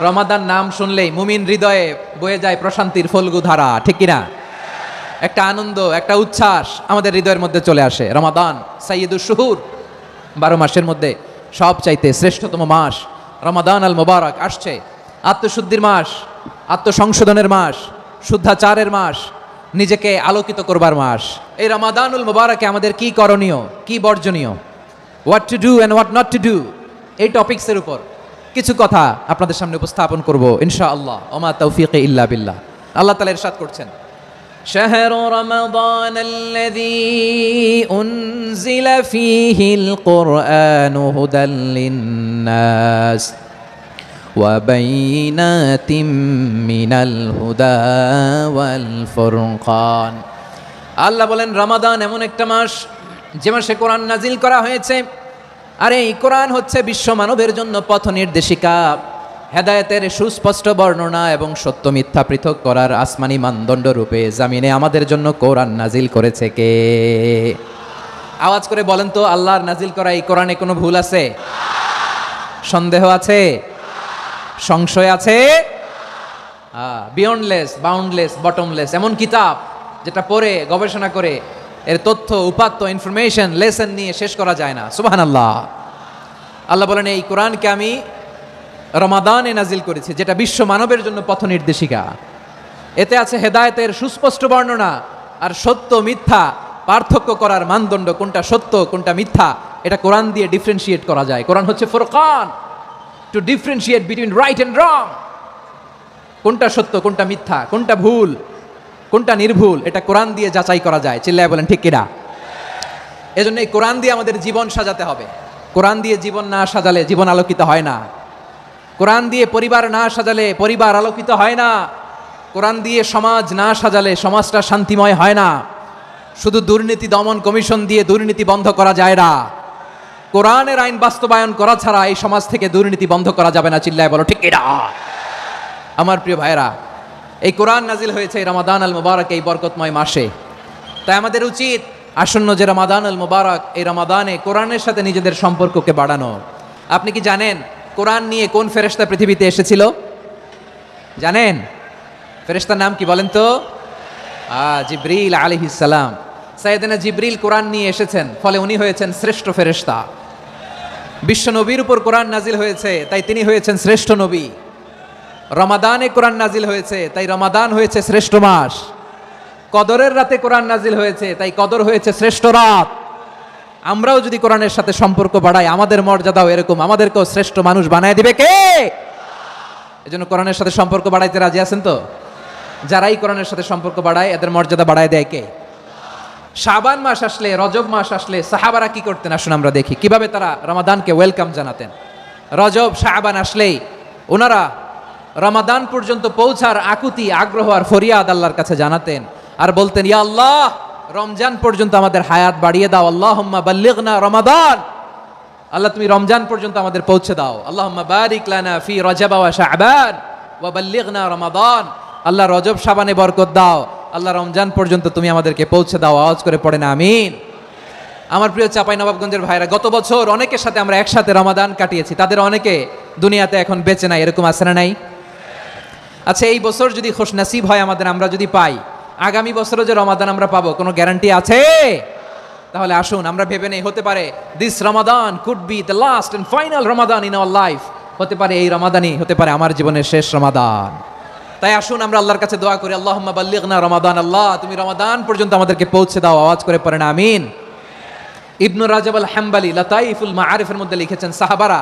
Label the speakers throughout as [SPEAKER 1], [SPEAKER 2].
[SPEAKER 1] রমাদান নাম শুনলেই মুমিন হৃদয়ে বয়ে যায় প্রশান্তির ফল্গু ধারা, ঠিক কিনা? একটা আনন্দ, একটা উচ্ছ্বাস আমাদের হৃদয়ের মধ্যে চলে আসে। রমাদান সাইয়্যিদুশ শুহুর, 12 মাসের মধ্যে সব চাইতে শ্রেষ্ঠতম মাস রমাদান আল মুবারক আসছে। আত্মশুদ্ধির মাস, আত্মসংশোধনের মাস, শুদ্ধাচারের মাস, নিজেকে আলোকিত করবার মাস। এই রমাদানুল মুবারকে আমাদের কি করণীয়, কি বর্জনীয়, what to do and what not to do, এই টপিকসের উপর কিছু কথা আপনাদের সামনে উপস্থাপন করব ইনশাআল্লাহ। ওমা তাওফীকি ইল্লা বিল্লাহ। আল্লাহ তাআলা ইরশাদ করছেন, শাহরু রমাদান আল্লাযী উনজিলা ফীহিল কুরআনু হুদাল লিন-নাস ওয়া বাইনাতিম মিনাল হুদা ওয়াল ফুরকান। আল্লাহ বলেন রমাদান এমন একটা মাস যে মাসে কোরআন নাজিল করা হয়েছে। আর এই কোরআন হচ্ছে বিশ্ব মানবের জন্য পথ নির্দেশিকা, হেদায়েতের সুস্পষ্ট বর্ণনা এবং সত্য মিথ্যা পৃথক করার আসমানি মানদণ্ড রূপে জামিনে আমাদের জন্য কোরআন নাজিল করেছে কে? আওয়াজ করে বলেন তো, আল্লাহর নাজিল করা এই কোরআনে কোনো ভুল আছে? সন্দেহ আছে? সংশয় আছে? বিয়ন্ডলেস, বাউন্ডলেস, বটমলেস এমন কিতাব যেটা পড়ে গবেষণা করে এর তথ্য, উপাত্ত, ইনফরমেশন, লেসন নিয়ে শেষ করা যায় না। সুবহানাল্লাহ। আল্লাহ বলেন এই কোরআনকে আমি রমাদানে নাজিল করেছি, যেটা বিশ্ব মানবের জন্য পথ নির্দেশিকা। এতে আছে হেদায়েতের সুস্পষ্ট বর্ণনা, আর সত্য মিথ্যা পার্থক্য করার মানদণ্ড, কোনটা সত্য কোনটা মিথ্যা, এটা কোরআন দিয়ে ডিফারেন্সিয়েট করা যায়। কোরআন হচ্ছে Furqan, two differentiate between right and রং। কোনটা সত্য, কোনটা মিথ্যা, কোনটা ভুল, কোনটা নির্ভুল, এটা কোরআন দিয়ে যাচাই করা যায়। চিল্লায় বলেন ঠিক কিনা? এজন্য এই কোরআন দিয়ে আমাদের জীবন সাজাতে হবে। কোরআন দিয়ে জীবন না সাজালে জীবন আলোকিত হয় না। কোরআন দিয়ে পরিবার না সাজালে পরিবার আলোকিত হয় না। কোরআন দিয়ে সমাজ না সাজালে সমাজটা শান্তিময় হয় না। শুধু দুর্নীতি দমন কমিশন দিয়ে দুর্নীতি বন্ধ করা যায় না। কোরআনের আইন বাস্তবায়ন করা ছাড়া এই সমাজ থেকে দুর্নীতি বন্ধ করা যাবে না। চিল্লায় বলো ঠিক কিনা? আমার প্রিয় ভাইরা, এই কোরআন নাজিল হয়েছে এই রমাদান আল মুবারক, এই বরকতময় মাসে। তাই আমাদের উচিত আসন্ন যে রমাদান আল মুবারক, এই রমাদানে কোরআনের সাথে নিজেদের সম্পর্ককে বাড়ানো। আপনি কি জানেন কোরআন নিয়ে কোন ফেরেশতা পৃথিবীতে এসেছিল? জানেন? ফেরেশতার নাম কি বলেন তো? জিবরিল আলাইহিস সালাম। সাইয়েদনা জিবরিল কোরআন নিয়ে এসেছেন, ফলে উনি হয়েছেন শ্রেষ্ঠ ফেরেশতা। বিশ্ব নবীর উপর কোরআন নাজিল হয়েছে, তাই তিনি হয়েছেন শ্রেষ্ঠ নবী। রমাদানে কোরআন নাজিল হয়েছে, তাই রমাদান হয়েছে শ্রেষ্ঠ মাস। কদরের রাতে কোরআন নাজিল হয়েছে, তাই কদর হয়েছে শ্রেষ্ঠ রাত। আমরাও যদি কোরআনের সাথে সম্পর্ক বাড়াই, আমাদের মর্যাদাও এরকম, আমাদেরকেও শ্রেষ্ঠ মানুষ বানায় দিবে কে? এজন্য কোরআনের সাথে সম্পর্ক বাড়াইতে রাজি আছেন তো? যারাই কোরআনের সাথে সম্পর্ক বাড়ায় এদের মর্যাদা বাড়ায় দেয় কে? শাবান মাস আসলে, রজব মাস আসলে সাহাবারা কি করতেন আসুন আমরা দেখি কিভাবে তারা রমাদানকে ওয়েলকাম জানাতেন। রজব শাবান আসলেই ওনারা রমাদান পর্যন্ত পৌঁছার আকুতি, আগ্রহ আর ফরিয়াদ আল্লাহর কাছে জানাতেন, আর বলতেন, ইয়া আল্লাহ, রমজান পর্যন্ত আমাদের হায়াত বাড়িয়ে দাও। আল্লাহুম্মা বাল্লিগনা রমাদান, আল্লাহ তুমি রমজান পর্যন্ত আমাদের পৌঁছে দাও। আল্লাহুম্মা বারিক লানা ফি রজব ওয়া শাবান ওয়া বাল্লিগনা রমাদান, আল্লাহ রজব শাবানে বরকত দাও, আল্লাহ রমজান পর্যন্ত তুমি আমাদেরকে পৌঁছে দাও। আওয়াজ করে পড়েন আমিন। আমার প্রিয় চাঁপাইনবাবগঞ্জের ভাইরা, গত বছর অনেকের সাথে আমরা একসাথে রমাদান কাটিয়েছি, তাদের অনেকে দুনিয়াতে এখন বেঁচে নাই, এরকম আছে না নাই? আচ্ছা, এই বছর যদি খুশনসিব হয় আমাদের, আমরা যদি পাই, আগামী বছরও যে রমাদান আমরা পাবো কোনো গ্যারান্টি আছে? তাহলে আসুন আমরা ভেবে নেই, হতে পারে this Ramadan could be the last and final Ramadan in our life. হতে পারে এই রমাদানই হতে পারে আমার জীবনের শেষ রমাদান। তাই আসুন আমরা আল্লাহর কাছে দোয়া করি, আল্লাহুম্মা বাল্লিগনা রমাদান, আল্লাহ তুমি রমাদান পর্যন্ত আমাদেরকে পৌঁছে দাও। আওয়াজ করে পড়েন আমিন। ইবনু রাজব আল হাম্বলি লাতাইফুল মাআরিফের মধ্যে লিখেছেন, সাহাবারা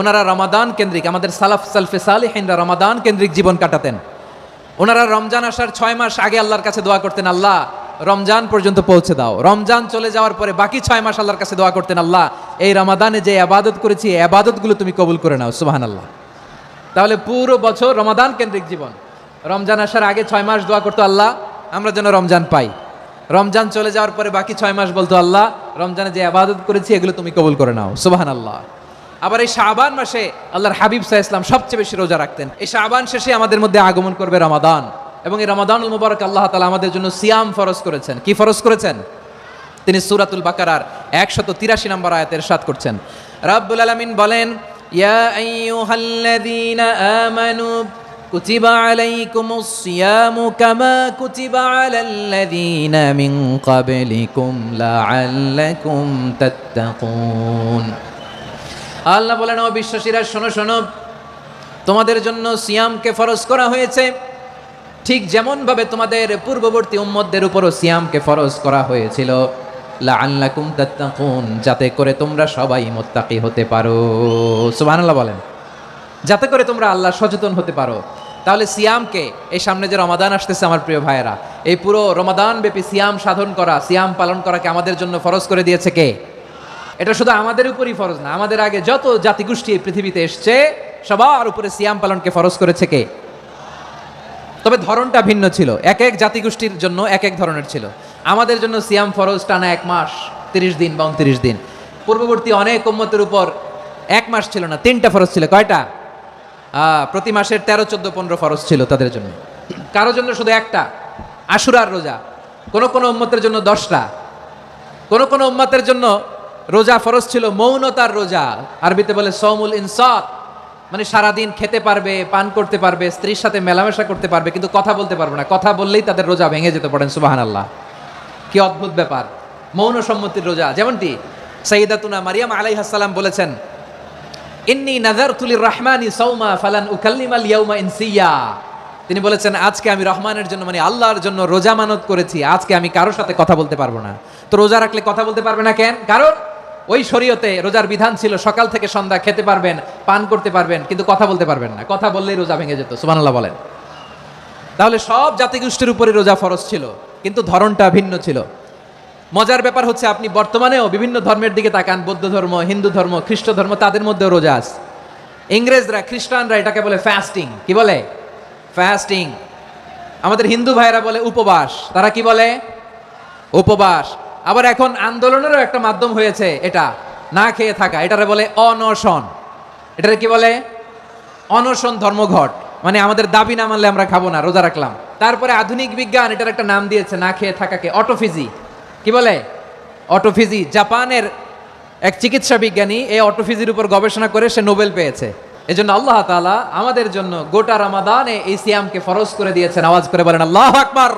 [SPEAKER 1] ওনারা রমাদান কেন্দ্রিক, আমাদের সালাফ সালফে সালেহিনরা রমাদান কেন্দ্রিক জীবন কাটাতেন। ওনারা রমজান আসার 6 মাস আগে আল্লাহর কাছে দোয়া করতেন, আল্লাহ রমজান পর্যন্ত পৌঁছে দাও। রমজান চলে যাওয়ার পরে বাকি 6 মাস আল্লাহর কাছে দোয়া করতেন, আল্লাহ এই রমাদানে যে ইবাদত করেছি এই ইবাদতগুলো তুমি কবুল করে নাও। সুবহানাল্লাহ। তাহলে পুরো বছর রমাদান কেন্দ্রিক জীবন। রমজান আসার আগে 6 মাস দোয়া করতো, আল্লাহ আমরা যেন রমজান পাই। রমজান চলে যাওয়ার পরে বাকি 6 মাস বলতো, আল্লাহ রমজানে যে ইবাদত করেছি এগুলো তুমি কবুল করে নাও। সুবহানাল্লাহ। আবার এই শাবান মাসে আল্লাহর হাবিব সাল্লাল্লাহু আলাইহি ওয়াসাল্লাম সবচেয়ে বেশি রোজা রাখতেন। এই শাবান শেষে আমাদের মধ্যে আগমন করবে রমাদান, এবং এই রমাদানুল মুবারক আল্লাহ তাআলা আমাদের জন্য সিয়াম ফরজ করেছেন। কি ফরজ করেছেন? তিনি সূরাতুল বাকারার 183 নম্বর আয়াতে ইরশাদ করছেন, রাব্বুল আলামিন বলেন, ইয়া আইয়ুহাল্লাযীনা আমানু কুতিবা আলাইকুমুস সিয়ামু কামা কুতিবা আলাল্লাযীনা মিন ক্বাবলিকুম লাআল্লাকুম তাত্তাকুন। আল্লাহ বলেন, ও বিশ্বাসীরা শোনো শোনো, তোমাদের জন্য সিয়ামকে ফরজ করা হয়েছে ঠিক যেমনভাবে তোমাদের পূর্ববর্তী উম্মতদের উপরও সিয়ামকে ফরজ করা হয়েছিল, লাআল্লাকুম তাত্তাকুন, যাতে করে তোমরা সবাই মুত্তাকি হতে পারো। সুবহানাল্লাহ বলেন, যাতে করে তোমরা আল্লাহ সচেতন হতে পারো। তাহলে সিয়ামকে, এই সামনে যে রমাদান আসতেছে আমার প্রিয় ভাইয়েরা, এই পুরো রমাদান ব্যাপী সিয়াম সাধন করা, সিয়াম পালন করাকে আমাদের জন্য ফরজ করে দিয়েছে কে? এটা শুধু আমাদের উপরই ফরজ না, আমাদের আগে যত জাতিগোষ্ঠী এই পৃথিবীতে এসছে সবার উপরে সিয়াম পালনকে ফরজ করেছে কে? তবে ধরনটা ভিন্ন ছিল, এক এক জাতিগোষ্ঠীর জন্য এক এক ধরনের ছিল। আমাদের জন্য সিয়াম ফরজ টানা 1 মাস 30 দিন বা 29 দিন। পূর্ববর্তী অনেক উম্মতের উপর 1 মাস ছিল না, 3টা ফরজ ছিল। কয়টা? প্রতি মাসের 13, 14, 15 ফরজ ছিল তাদের জন্য। কারো জন্য শুধু একটা, আশুরার রোজা। কোন কোন উম্মতের জন্য 10টা। কোন কোন উম্মতের জন্য রোজা ফরজ ছিল মৌনতার রোজা, আরবিতে বলে সওমুল ইনসাত, মানে সারাদিন খেতে পারবে, পান করতে পারবে, স্ত্রীর সাথে মেলামেশা করতে পারবে, কিন্তু কথা বলতে পারবে না। কথা বললেই তাদের রোজা ভেঙে যেতে পারেন। সুবহানাল্লাহ, কি অদ্ভুত ব্যাপার! মৌন সম্মতির রোজা। যেমনটি সাইয়্যিদাতুনা মারিয়াম আলাইহিস সালাম বলেছেন, ইন্নী নাযারতু লির-রাহমানি সাওমা ফালান উকাল্লিমাল ইয়াওমা ইনসিয়া। তিনি বলেছেন, আজকে আমি রহমানের জন্য, মানে আল্লাহর জন্য রোজা মানত করেছি, আজকে আমি কারোর সাথে কথা বলতে পারবো না। তো রোজা রাখলে কথা বলতে পারবে না কেন? কারণ ওই শরীয়তে রোজার বিধান ছিল সকাল থেকে সন্ধ্যা খেতে পারবেন, পান করতে পারবেন, কিন্তু কথা বলতে পারবেন না। কথা বললেই রোজা ভেঙে যেত। সুবহানাল্লাহ বলেন। তাহলে সব জাতিগোষ্ঠীর উপরে রোজা ফরজ ছিল, কিন্তু ধরনটা ভিন্ন ছিল। মজার ব্যাপার হচ্ছে, আপনি বর্তমানেও বিভিন্ন ধর্মের দিকে তাকান, বৌদ্ধ ধর্ম, হিন্দু ধর্ম, খ্রিস্ট ধর্ম, তাদের মধ্যেও রোজা আছে। ইংরেজরা, খ্রিস্টানরা এটাকে বলে ফাস্টিং। কি বলে? ফাস্টিং। আমাদের হিন্দু ভাইরা বলে উপবাস। তারা কি বলে? উপবাস। আবার এখন আন্দোলনেরও একটা মাধ্যম হয়েছে এটা, না খেয়ে থাকা, এটারে বলে অনশন। এটারে কি বলে? অনশন ধর্মঘট। মানে আমাদের দাবি না মানলে আমরা খাবো না, রোজা রাখলাম। তারপরে আধুনিক বিজ্ঞান এটার একটা নাম দিয়েছে, না খেয়ে থাকাকে অটোফিজি। কি বলে? অটোফিজি। জাপানের এক চিকিৎসা বিজ্ঞানী এই অটোফিজির উপর গবেষণা করে সে নোবেল পেয়েছে। এজন্য আল্লাহ তাআলা আমাদের জন্য গোটা রমাদানে এই সিয়ামকে ফরজ করে দিয়েছেন। আওয়াজ করে বলেন আল্লাহু আকবার।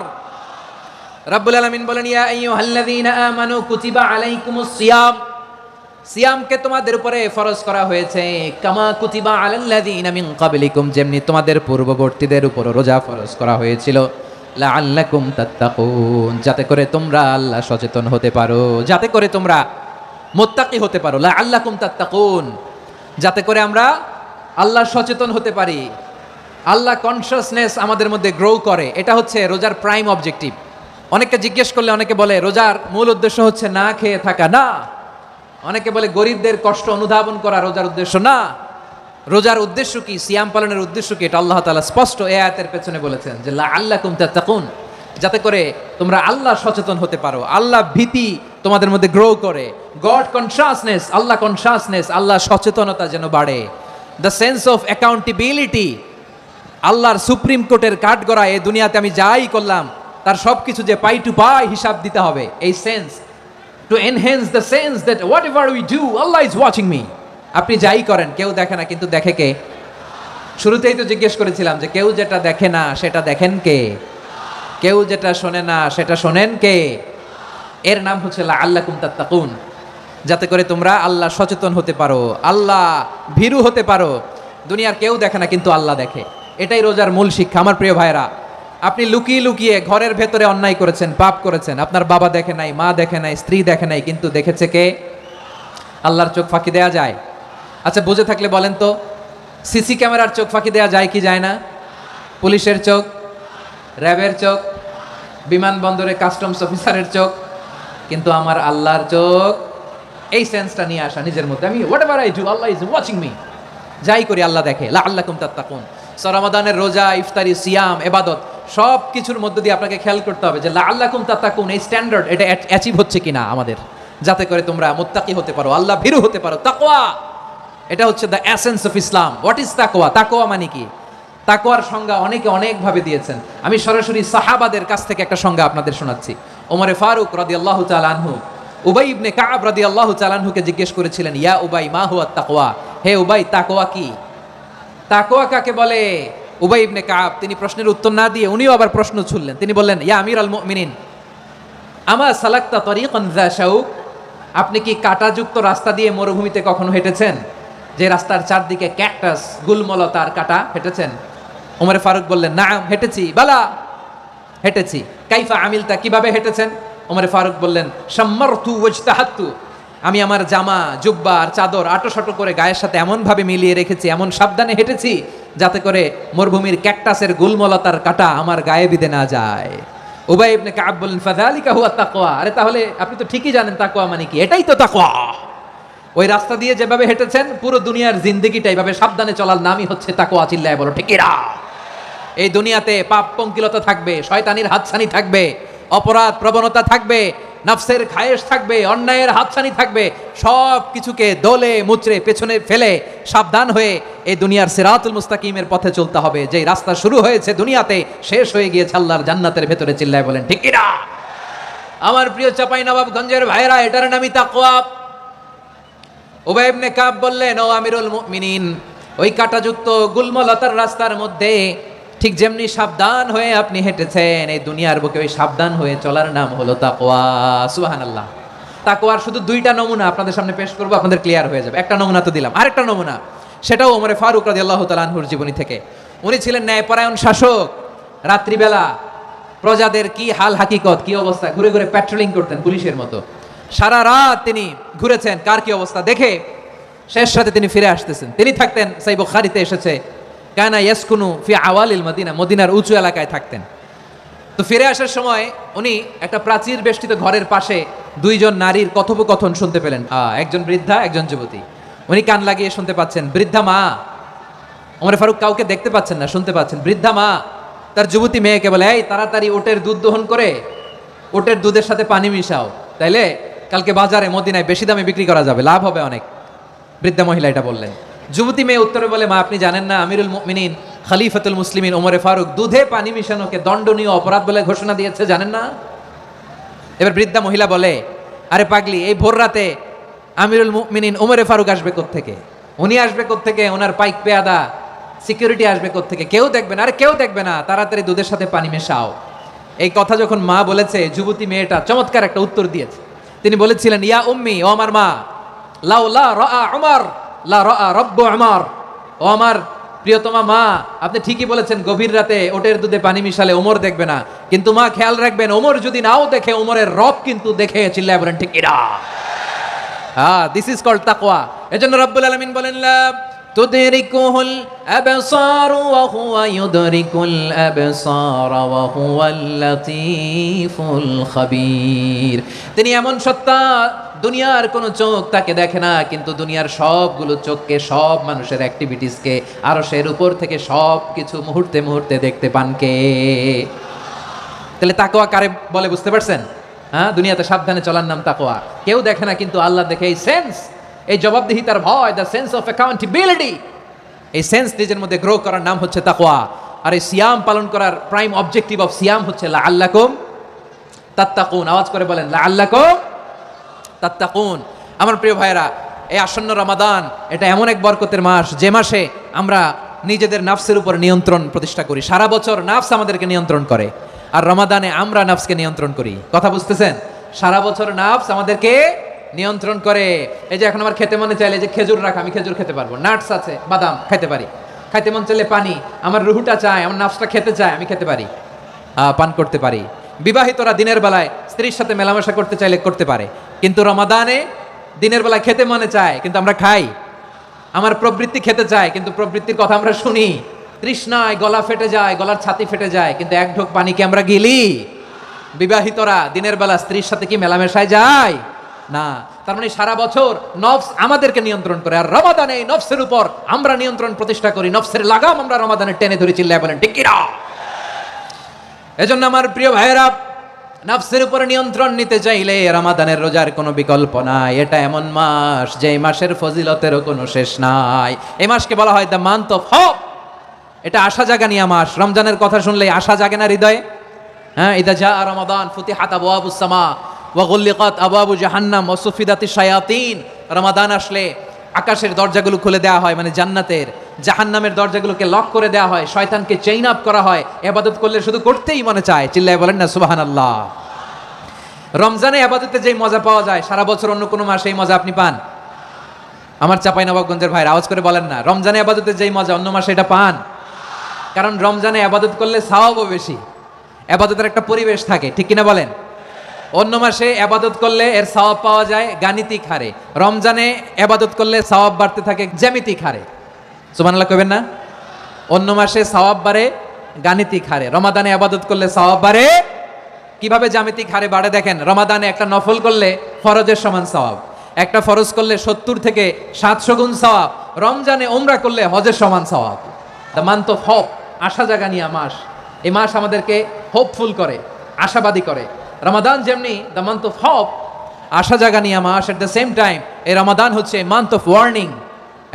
[SPEAKER 1] রাব্বুল আলামিন বলেন, ইয়া আইয়ুহাল্লাযীনা আমানু কুতিবা আলাইকুমুস সিয়াম, সিয়ামকে তোমাদের উপরে ফরজ করা হয়েছে কামা কুতিবা আলাল্লাযীনা মিন ক্বাবলিকুম, যেমনি তোমাদের পূর্ববর্তীদের উপর রোজা ফরজ করা হয়েছিল, লাআল্লাকুম তাত্তাকুন, যাতে করে তোমরা আল্লাহ সচেতন হতে পারো, যাতে করে তোমরা মুত্তাকি হতে পারো। লাআল্লাকুম তাত্তাকুন, যাতে করে আমরা আল্লাহ সচেতন হতে পারি, আল্লাহ কনসিয়াসনেস আমাদের মধ্যে গ্রো করে। এটা হচ্ছে রোজার প্রাইম অবজেক্টিভ। অনেককে জিজ্ঞেস করলে অনেকে বলে রোজার মূল উদ্দেশ্য হচ্ছে না খেয়ে থাকা। না। অনেকে বলে গরিবদের কষ্ট অনুধাবন করা রোজার উদ্দেশ্য। না। রোজার উদ্দেশ্য কি? সিয়াম পালনের উদ্দেশ্য কি? এটা আল্লাহ তাআলা স্পষ্ট এই আয়াতের পেছনে বলেছেন যে লাআল্লাকুম তাত্তাকুন, যাতে করে তোমরা আল্লাহ সচেতন হতে পারো, আল্লাহ ভীতি তোমাদের মধ্যে গ্রো করে, গড কনসিয়াসনেস, আল্লাহ কনসিয়াসনেস, আল্লাহ সচেতনতা যেন বাড়ে, দ্য সেন্স অফ অ্যাকাউন্টেবিলিটি, আল্লাহর সুপ্রিম কোর্টের কাঠগড়ায় এই দুনিয়াতে আমি যাই করলাম তার সবকিছু যে পাই টু পাই হিসাব দিতে হবে, এই sense, to enhance the sense that what ever we do Allah is watching me. আপনি যাই করেন কেউ দেখে না, কিন্তু দেখে কে? শুরুতেই তো জিজ্ঞেস করেছিলাম যে কেউ যেটা দেখে না সেটা দেখেন কে? কেউ যেটা শোনে না সেটা শোনেন কে? এর নাম হচ্ছে লাআল্লাকুম তাত্তাকুন, যাতে করে তোমরা আল্লাহ সচেতন হতে পারো, আল্লাহ ভীরু হতে পারো। দুনিয়ার কেউ দেখে না, কিন্তু আল্লাহ দেখে। এটাই রোজার মূল শিক্ষা। আমার প্রিয় ভাইরা, আপনি লুকিয়ে লুকিয়ে ঘরের ভেতরে অন্যায় করেছেন, পাপ করেছেন, আপনার বাবা দেখে নাই, মা দেখে নাই, স্ত্রী দেখে নাই, কিন্তু দেখেছে কে? আল্লাহর চোখ ফাঁকি দেয়া যায়? আচ্ছা, বুঝে থাকলে বলেন তো, সিসি ক্যামেরার চোখ ফাঁকি দেয়া যায় কি যায় না? পুলিশের চোখ, র্যাবের চোখ, বিমানবন্দরে কাস্টমস অফিসারের চোখ, কিন্তু আমার আল্লাহর চোখ। এই সেন্সটা নিয়ে আসা নিজের মধ্যে, আমি what ever I do Allah is watching me, যাই করি আল্লাহ দেখে। লাআল্লাকুম তাত্তাকুন। রমাদানের রোজা, ইফতারি, সিয়াম, ইবাদত সব কিছুর মধ্য দিয়ে আপনাকে খেয়াল করতে হবে যে লাআল্লাকুম তাত্তাকুন, এই স্ট্যান্ডার্ড এটা অ্যাচিভ হচ্ছে কিনা আমাদের, যাতে করে তোমরা মুত্তাকি হতে পারো, আল্লাহ ভীরু হতে পারো। তাকওয়া, এটা হচ্ছে the essence of Islam. What is তাকওয়া? তাকওয়া মানে কি? তাকওয়ার সংজ্ঞা অনেকে অনেকভাবে দিয়েছেন। আমি সরাসরি সাহাবাদের কাছ থেকে একটা সংজ্ঞা আপনাদের শোনাচ্ছি। ওমরে ফারুক রাদিয়াল্লাহু তাআলা আনহু উবাই ইবনে কাব রাদিয়াল্লাহু তাআলা আনহুকে জিজ্ঞেস করেছিলেন, ইয়া উবাই মা হুয়া তাকওয়া, হে উবাই, তাকওয়া কি? তাকওয়া কাকে বলে? উবাই ইবনে কাব তিনি প্রশ্নের উত্তর না দিয়ে উনিও আবার প্রশ্ন ছুড়লেন। তিনি বললেন, ইয়া আমিরুল মুমিনিন, আমা সালাকতা তরিকান যা শাউক, আপনি কি কাঁটাযুক্ত রাস্তা দিয়ে মরুভূমিতে কখনো হেঁটেছেন? যে রাস্তার চারদিকে ক্যাকটাস, গুলমলতার কাঁটা, হেঁটেছেন? ওমর ফারুক বললেন, নাম, হেঁটেছি। বালা, হেঁটেছি। কাইফা আমিলতা, কিভাবে হেঁটেছেন? ওমর ফারুক বললেন, শাম্মারতু ওয়াজতাহাতু, আমি আমার জামা, জুব্বা আর চাদর আটোসাটো করে গায়ের সাথে এমন ভাবে মিলিয়ে রেখেছি, এমন সাবধানে হেঁটেছি যাতে করে মরুভূমির ক্যাকটাসের গুলমলতার কাঁটা আমার গায়ে বিঁধে না যায়। উবাই ইবনে কাব বললেন, ফাযালিকা হুয়া তাকওয়া, আরে তাহলে আপনি তো ঠিকই জানেন তাকওয়া মানে কি, এটাই তো তাকওয়া। ওই রাস্তা দিয়ে যেভাবে হেঁটেছেন পুরো দুনিয়ার জিন্দেগিটা এইভাবে সাবধানে চলার নামই হচ্ছে তাকওয়া। চিল্লায় বলো ঠিক কিনা? এই দুনিয়াতে পাপ পঙ্কিলতা থাকবে, শয়তানির হাতছানি থাকবে, অপরাধ প্রবণতা থাকবে, নফসের খায়েশ থাকবে, অন্যায়ের হাতছানি থাকবে, সব কিছুকে দলে মুচড়ে পেছনে ফেলে সাবধান হয়ে এই দুনিয়ার সিরাতুল মুস্তাকিমের পথে চলতে হবে। যেই রাস্তা শুরু হয়েছে দুনিয়াতে, শেষ হয়ে গিয়েছে আল্লাহর জান্নাতের ভেতরে। চিল্লায় বলেন ঠিক কিনা? আমার প্রিয় চাঁপাইনবাবগঞ্জের ভাইরা, এটার নামই তাকওয়া। উবাই ইবনে কাব বললেন, ও আমিরুল মুমিনিন, ওই কাঁটাযুক্ত গুলমলতার রাস্তার মধ্যে ঠিক যেমনি সাবধান হয়ে আপনি হেঁটেছেন, এই দুনিয়ার বুকে ওই সাবধান হয়ে চলার নাম হলো তাকওয়া। সুবহানাল্লাহ। তাকওয়ার শুধু দুইটা নমুনা আপনাদের সামনে পেশ করবো, আপনাদের ক্লিয়ার হয়ে যাবে। একটা নমুনা তো দিলাম, আরেকটা নমুনা, সেটাও ওমরে ফারুক রাদিয়াল্লাহু তাআলা আনহুর জীবনী থেকে। উনি ছিলেন ন্যায়পরায়ণ শাসক। রাত্রিবেলা প্রজাদের কি হাল হাকিকত, কি অবস্থা, ঘুরে ঘুরে প্যাট্রোলিং করতেন পুলিশের মতো। সারা রাত তিনি ঘুরেছেন কার কি অবস্থা দেখে, শেষ রাতে তিনি ফিরে আসতেছেন। তিনি থাকতেন, সহিহ বুখারীতে এসেছে, কানা ইয়াসকুনু ফি আওয়ালিল মদিনা, মদিনার উঁচু এলাকায় থাকতেন। তো ফিরে আসার সময় উনি একটা প্রাচীর বেষ্টিত ঘরের পাশে দুইজন নারীর কথোপকথন শুনতে পেলেন। একজন বৃদ্ধা, একজন যুবতী। উনি কান লাগিয়ে শুনতে পাচ্ছেন। বৃদ্ধা মা, ওমর ফারুক কাউকে দেখতে পাচ্ছেন না, শুনতে পাচ্ছেন। বৃদ্ধা মা তার যুবতী মেয়েকে বলে, এই তাড়াতাড়ি ওটের দুধ দহন করে ওটের দুধের সাথে পানি মিশাও, তাইলে কালকে বাজারে মদিনায় বেশি দামে বিক্রি করা যাবে, লাভ হবে অনেক। বৃদ্ধা মহিলা এটা বললেন। যুবতী মেয়ে উত্তরে বলে, মা আপনি জানেন না আমিরুল মুমিনিন খলিফাতুল মুসলিমিন ওমরে ফারুক দুধে পানি মিশানোকে দণ্ডনীয় অপরাধ বলে ঘোষণা দিয়েছে, জানেন না? এবার বৃদ্ধা মহিলা বলে, আরে পাগলি, এই ভোর রাতে আমিরুল মুমিনিন ওমরে ফারুক আসবে কোত্থেকে? উনি আসবে কোত্থেকে? ওনার পাইক পেয়াদা সিকিউরিটি আসবে কোত্থেকে? কেউ দেখবে না। আরে কেউ দেখবে না, তাড়াতাড়ি দুধের সাথে পানি মেশাও। এই কথা যখন মা বলেছে, যুবতী মেয়েটা চমৎকার একটা উত্তর দিয়েছে। তিনি বলেছিলেন, ইয়া উম্মি, ও আমার মা, লাউ লা রাআ উমর লা রাআ রব্বু উমর, ও আমার প্রিয়তমা মা, আপনি ঠিকই বলেছেন, গভীর রাতে ওটের দুধে পানি মিশালে ওমর দেখবে না, কিন্তু মা খেয়াল রাখবেন, ওমর যদি নাও দেখে, ওমরের রব কিন্তু দেখে। চিল্লায় বলেন ঠিক কিনা? দিস ইজ কল্ড তাকওয়া। এজন্য রব্বুল আলামিন বলেন, লা তুদরিকুহুল আবসার ওয়া হুয়া ইউদরিকুল আবসার ওয়া হুয়াল লাতীফুল খাবীর। তিনি এমন সত্তা, দুনিয়ার কোনো চোখ তাকে দেখে না, কিন্তু দুনিয়ার সবগুলো চোখকে, সব মানুষের অ্যাক্টিভিটিসকে, আরশের উপর থেকে সব কিছু মুহূর্তে মুহূর্তে দেখতে পান কে? তাহলে তাকওয়া কারে বলে বুঝতে পারছেন? দুনিয়াতে সাবধানে চলার নাম তাকওয়া। কেউ দেখে না, কিন্তু আল্লাহ দেখে। এই সেন্স, এই জবাবদিহিতার ভয়, দ্য সেন্স অফ অ্যাকাউন্টেবিলিটি, এই সেন্স নিজের মধ্যে গ্রো করার নাম হচ্ছে তাকওয়া। আর এই সিয়াম পালন করার প্রাইম অবজেক্টিভ অফ সিয়াম হচ্ছে লাআল্লাকুম তাত্তাকুন। আওয়াজ করে বলেন, লাআল্লাকুম তাত্তাকুন। আমার প্রিয় ভাইরা, এই আসন্ন রমাদান, এটা এমন এক বরকতের মাস, যে মাসে আমরা নিজেদের নাফসের উপর নিয়ন্ত্রণ প্রতিষ্ঠা করি। সারা বছর নাফস আমাদেরকে নিয়ন্ত্রণ করে, আর রমাদানে আমরা নাফসকে নিয়ন্ত্রণ করি। কথা বুঝতেছেন? সারা বছর নাফস আমাদেরকে নিয়ন্ত্রণ করে। এই যে এখন আমার খেতে মনে চাইলে যে খেজুর রাখা, আমি খেজুর খেতে পারবো, নাটস আছে, বাদাম খেতে পারি। খাইতে মন চাইলে পানি, আমার রুহুটা চায়, আমার নাফসটা খেতে চায়, আমি খেতে পারি, পান করতে পারি। বিবাহিতরা দিনের বেলায় স্ত্রীর সাথে মেলামেশা করতে চাইলে করতে পারে, কিন্তু রমাদানে দিনের বেলায় খেতে মনে চায়, কিন্তু আমরা খাই। আমার প্রবৃত্তি খেতে চায়, কিন্তু প্রবৃত্তির কথা আমরা শুনি। তৃষ্ণায় গলা ফেটে যায়, গলার ছাতি ফেটে যায়, কিন্তু এক ঢোক পানি কি আমরা গিলি? বিবাহিতরা দিনের বেলা স্ত্রীর সাথে কি মেলামেশায় যায়? না। তার মানে সারা বছর নফস আমাদেরকে নিয়ন্ত্রণ করে, আর রমাদানে নফসের উপর আমরা নিয়ন্ত্রণ প্রতিষ্ঠা করি। নফসের লাগাম আমরা রমাদানে টেনে ধরে। চিল্লায় বলেন ঠিক কিনা? এজন্য আমার প্রিয় ভাইয়েরা, নফসের উপরে নিয়ন্ত্রণ নিতে চাইলে রমাদানের রোজার কোনো বিকল্প নাই। এটা এমন মাস, যে মাসের ফজিলতেরও কোনো শেষ নাই। এই মাসকে বলা হয় দ্য মান্থ অফ হোপ। এটা আশা জাগানিয়া মাস। রমজানের কথা শুনলেই আশা জাগে না হৃদয়ে? ইদা জা রমাদান ফুতিহাত আবওয়াবুস সামা ওয়া গুল্লিকাত আবওয়াবু জাহান্নাম ওয়া সুফিদাতিশ শায়াতিন। রমাদান আসলে আকাশের দরজাগুলো খুলে দেওয়া হয়, মানে জান্নাতের, জাহান্নামের দরজাগুলোকে লক করে দেওয়া হয়, শয়তানকে চেইন আপ করা হয়, ইবাদত করলে শুধু করতেই মনে চায়। চিল্লায় বলেন না সুবহানাল্লাহ। রমজানে ইবাদতে যেই মজা পাওয়া যায় সারা বছর অন্য কোনো মাসে এই মজা আপনি পান? আমার চাঁপাইনবাবগঞ্জের ভাইরা আওয়াজ করে বলেন না, রমজানে ইবাদতে যেই মজা অন্য মাসে এটা পান? কারণ রমজানে ইবাদত করলে সওয়াবও বেশি, ইবাদতের একটা পরিবেশ থাকে, ঠিক কিনা বলেন? অন্য মাসে ইবাদত করলে এর সওয়াব পাওয়া যায় গাণিতিক হারে, রমজানে ইবাদত করলে সওয়াব বাড়তে থাকে জ্যামিতিক হারে। সুবহানাল্লাহ কইবেন না? অন্য মাসে সওয়াব বাড়ে গাণিতিক হারে, রমাদানে ইবাদত করলে সওয়াব বাড়ে কিভাবে জ্যামিতিক হারে বাড়ে দেখেন। রমাদানে একটা নফল করলে ফরজের সমান সওয়াব, একটা ফরজ করলে 70 থেকে 700 গুণ সওয়াব, রমজানে উমরা করলে হজের সমান সওয়াব। দ্য মান্থ অফ হোপ, আশা জাগানিয়া মাস। এই মাস আমাদেরকে হোপফুল করে, আশাবাদী করে। রমাদান যেমনি দ্য মান্থ অফ হোপ, আশা জাগানিয়া মাস, এট দ্য সেম টাইম এই রমাদান হচ্ছে মান্থ অফ ওয়ার্নিং,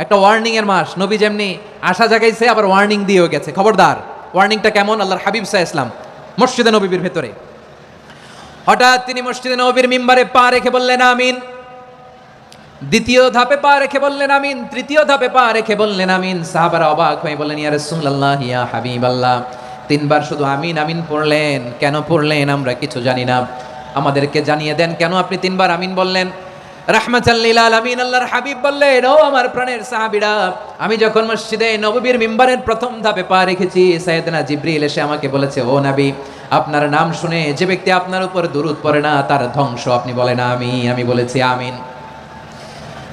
[SPEAKER 1] একটা ওয়ার্নিং এর মাস। নবী যেমনি আশা জাগাইছে আবার ওয়ার্নিং দিয়েও গেছে, খবরদার। ওয়ার্নিংটা কেমন? আল্লাহর হাবিব সাল্লাল্লাহু আলাইহি ওয়াসাল্লাম মসজিদে নববীর ভেতরে হঠাৎ তিনি মসজিদে নববীর মিম্বারে পা রেখে বললেন আমিন। দ্বিতীয় ধাপে পা রেখে বললেন আমিন, তৃতীয় ধাপে পা রেখে বললেন আমিন। সাহাবারা অবাক হয়ে বললেন ইয়া রাসূলুল্লাহ, ইয়া হাবিবাল্লাহ, তিনবার শুধু আমিন আমিন পড়লেন, কেন পড়লেন আমরা কিছু জানি না, আমাদেরকে জানিয়ে দেন কেন আপনি তিনবার আমিন বললেন। রাহমাতাল লিল আলামিন আল্লাহর হাবিব বললেন, ও আমার প্রাণের সাহাবীরা, আমি যখন মসজিদে নববীর মিম্বারের প্রথম ধাপে পা রেখেছি, সাইয়েদনা জিবরিল এসে আমাকে বলেছে, ও নবী, আপনার নাম শুনে যে ব্যক্তি আপনার উপর দুরূদ পড়ে না তার ধ্বংস। আপনি বলেন আমিন। আমি বলেছি আমিন।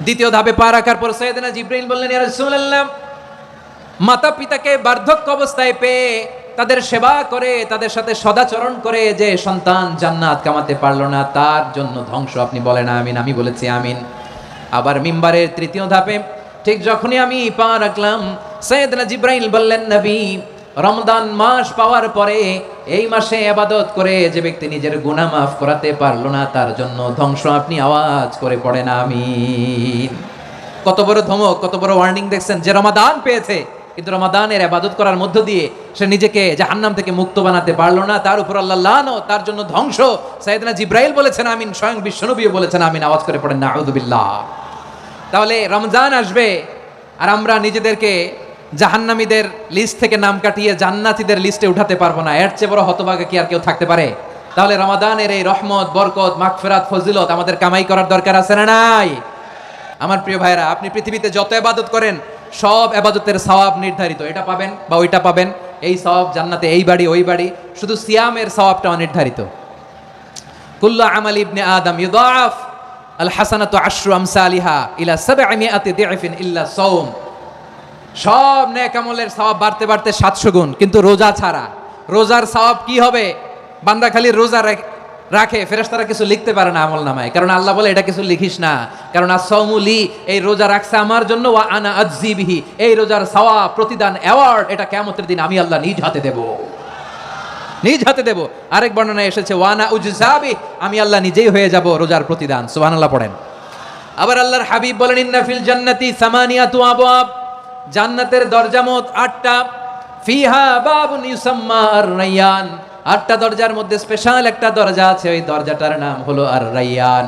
[SPEAKER 1] দ্বিতীয় ধাপে পা রাখার পর সাইয়েদনা জিবরিল বললেন, ইয়া রাসূলুল্লাহ, মাতা পিতাকে বার্ধক্য অবস্থায় পেয়ে তাদের সেবা করে, তাদের সাথে সদাচরণ করে যে সন্তান জান্নাত কামাতে পারলো না তার জন্য ধ্বংস। আপনি বলেন আমিন। আমি বলেছি আমিন। আবার মিম্বারের তৃতীয় ধাপে ঠিক যখনই আমি পা রাখলাম, সাইয়েদনা জিবরাইল বললেন, নবী, রমজান মাস পাওয়ার পরে এই মাসে ইবাদত করে যে ব্যক্তি নিজের গুনাহ মাফ করাতে পারলো না তার জন্য ধ্বংস। আপনি আওয়াজ করে পড়েন আমিন। কত বড় ধমক, কত বড় ওয়ার্নিং দেখছেন। যে রমাদান পেয়েছে কিন্তু রমাদানের ইবাদত করার মধ্য দিয়ে সে নিজেকে জাহান্নাম থেকে মুক্ত বানাতে পারলো না, তার উপর আল্লাহ লানত, তার জন্য ধ্বংস। সাইয়েদনা জিবরাইল বলেছেন আমিন, স্বয়ং বিশ্বনবীও বলেছেন আমিন। আওয়াজ করে পড়েন নাউযু বিল্লাহ। তাহলে রমজান আসবে আর আমরা নিজেদেরকে জাহান্নামীদের লিস্ট থেকে নাম কাটিয়ে জান্নাতীদের লিস্টে উঠাতে পারবো না, এর চেয়ে বড় হতভাগা কি আর কেউ থাকতে পারে? তাহলে রমাদানের এই রহমত, বরকত, মাগফিরাত, ফজিলত আমাদের কামাই করার দরকার আছে না নাই? আমার প্রিয় ভাইরা, আপনি পৃথিবীতে যত ইবাদত করেন সব ইবাদতের সওয়াব নির্ধারিত, এটা পাবেন বা ওইটা পাবেন, এই সওয়াব জান্নাতে, এই বাড়ি ওই বাড়ি। শুধু সিয়ামের সওয়াবটা অনির্ধারিত। কুল্লু আমালি ইবনে আদম ইউদাআফ আল হাসানাতু আশরু আমসালিহা ইলা 700 দি'ফিন ইল্লা সাওম। সব নেক আমলের সওয়াব বাড়তে বাড়তে 700 গুণ, কিন্তু রোজা ছাড়া। রোজার সওয়াব কি হবে? বান্দা খালি রোজা রাখে, ফেরেশতারা কিছু লিখতে পারে না আমল নামায়, কারণ আল্লাহ বলে এটা কিছু লিখিস না, কারণ as-সাওমু লি, এই রোজা রাখছে আমার জন্য, ওয়া আনা আজজি বিহি, এই রোজার সওয়াব, প্রতিদান, অ্যাওয়ার্ড এটা কিয়ামতের দিন আমি আল্লাহ নিজ হাতে দেব, নিজ হাতে দেব। আরেক বর্ণনায় এসেছে ওয়া আনা উজজা বিহি, আমি আল্লাহ নিজেই হয়ে যাব রোজার প্রতিদান। সুবহানাল্লাহ পড়েন। আবার আল্লাহর হাবিব বলেন, ইন্না ফিল জান্নাতি সামানিয়াতু আবওয়াব, জান্নাতের দরজা মোট 8টা। ফিহা বাবুন ইউসাম্মা আর-রায়্যান, 8টা দরজার মধ্যে স্পেশাল একটা দরজা আছে, ওই দরজাটার নাম হলো আর-রায়্যান।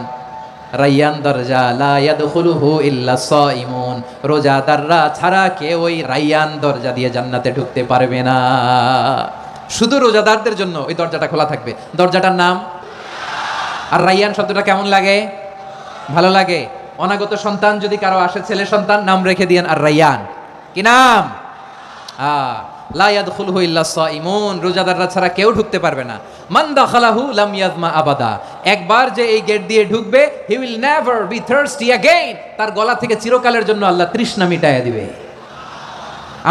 [SPEAKER 1] রায়্যান দরজা, লা ইয়াদখুলুহু ইল্লা সাইমুন, রোজাদাররা ছাড়া কেউ ওই রায়্যান দরজা দিয়ে জান্নাতে ঢুকতে পারবে না। শুধু রোজাদারদের জন্য ওই দরজাটা খোলা থাকবে। দরজাটার নাম আর রায়্যান। শব্দটা কেমন লাগে? ভালো লাগে। অনাগত সন্তান যদি কারো আসে, ছেলে সন্তান, নাম রেখে দিয়েন আর রায়্যান। কি নাম? লা ইয়াদখুলুহু ইল্লা সাইমুন, রোজাদাররা ছাড়া কেউ ঢুকতে পারবে না। মান দাখালাহু লাম ইয়াজমা আবাদা, একবার যে এই গেট দিয়ে ঢুকবে, he will never be thirsty again, তার গলা থেকে চিরকালের জন্য আল্লাহ তৃষ্ণা মিটাইয়া দিবে।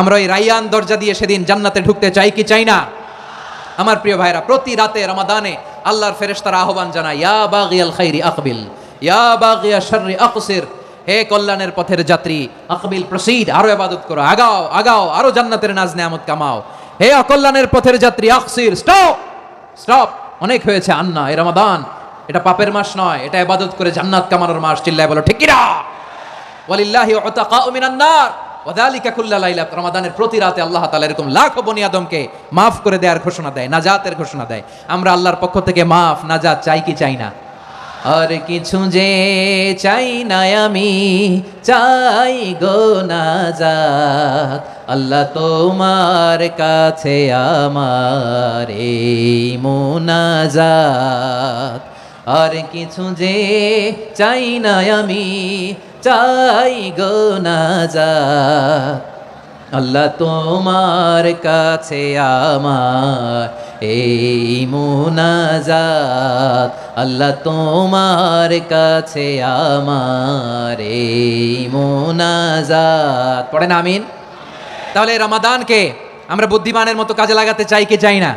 [SPEAKER 1] আমরা এই রায়্যান দরজা দিয়ে সেদিন জান্নাতে ঢুকতে চাই কি চাই না? আমার প্রিয় ভাইরা, প্রতি রাতে রমাদানে আল্লাহর ফেরেশতারা আহ্বান জানায়, ইয়া বাগিয়াল খাইরি আকবিল, ইয়া বাগিয়া শাররি আকসির, হে কল্যাণের পথের যাত্রী, আকবিল প্রসিড, আরো ইবাদত করো, আগাও আগাও, আরো জান্নাতের নাজ নেয়ামত কামাও। হে অকল্যাণের পথের যাত্রী, আকসির, স্টপ স্টপ, অনেক হয়েছে। আন্না, এই রমাদান এটা পাপের মাস নয়, এটা ইবাদত করে জান্নাত কামানোর মাস। চিল্লায় বলো ঠিক কিনা? ওয়ালিল্লাহি উতাকাউ মিনান নার ওয়াযালিকা কুল্লা লাইলা, রমাদানের প্রতি রাতে আল্লাহ তাআলা এরকম লাখো বনি আদমকে মাফ করে দেওয়ার ঘোষণা দেয়, নাজাতের ঘোষণা দেয়। আমরা আল্লাহর পক্ষ থেকে মাফ, নাজাত চাই কি চাই না? আর কিছু যে চাই না আমি, চাই গো নাজাত, আল্লাহ তোমার কাছে আমার এই মুনাজাত। আর কিছু যে চাই না আমি, চাই গো নাজাত, আল্লাহ তোমার কাছে আমার এই মুনাজাত, আল্লাহ তোমার কাছে আমার এই মুনাজাত। পড়েন আমিন। তাহলে রমাদানকে আমরা বুদ্ধিমানের মতো কাজে লাগাতে চাই কি চাই না?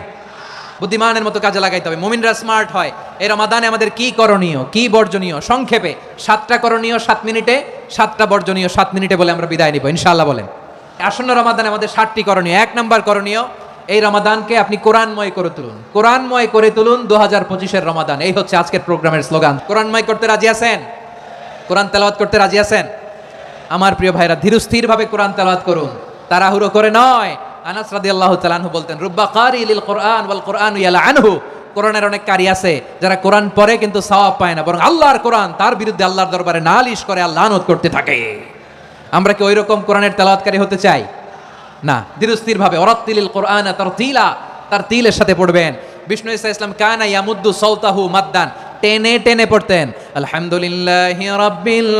[SPEAKER 1] বুদ্ধিমানের মতো কাজে লাগাইতে হবে, মুমিনরা স্মার্ট হয়। এই রমাদানে আমাদের কি করণীয়, কি বর্জনীয়, সংক্ষেপে 7টা করণীয় 7 মিনিটে, 7টা বর্জনীয় 7 মিনিটে বলে আমরা বিদায় নিব ইনশাআল্লাহ। বলেন আসন্ন রমাদানে আমাদের 7টি করণীয়। 1 নম্বর করণীয়, এই রমাদানকে আপনি কোরআনময় করে তুলুন। কোরআনময় করে তুলুন 2025-এর রমাদান, এই হচ্ছে আজকের প্রোগ্রামের স্লোগান। কোরআনময় করতে রাজি আছেন? কোরআন তেলাওয়াত করতে রাজি আছেন? আমার প্রিয় ভাইরা, ধীরস্থির ভাবে কোরআন তেলাওয়াত করুন, তাড়াহুড়ো করে নয়। আনাস রাদিয়াল্লাহু তাআলা আনহু বলতেন, রুব্বা কারি লিল কোরআন ওয়াল কোরআনু ইয়ালআনহু। কোরআনের অনেক কারি আছে যারা কোরআন পড়ে কিন্তু সওয়াব পায় না, বরং আল্লাহর কোরআন তার বিরুদ্ধে আল্লাহর দরবারে নালিশ করে আর লানত করতে থাকে। আমরা কি ওইরকম কোরআনের তেলাওয়াতকারী হতে চাই? না। ধীরস্থির ভাবে ওয়ারাত্তিলিল কোরআন তারতিলা, তারতিলের সাথে পড়বেন। বিষ্ণু ঈসা ইসলাম কানা ইয়ামুদ্দু সাওতাহু মাদ্দান, টেনে টেনে পড়তেন। আলহামদুলিল্লাহি রাব্বিল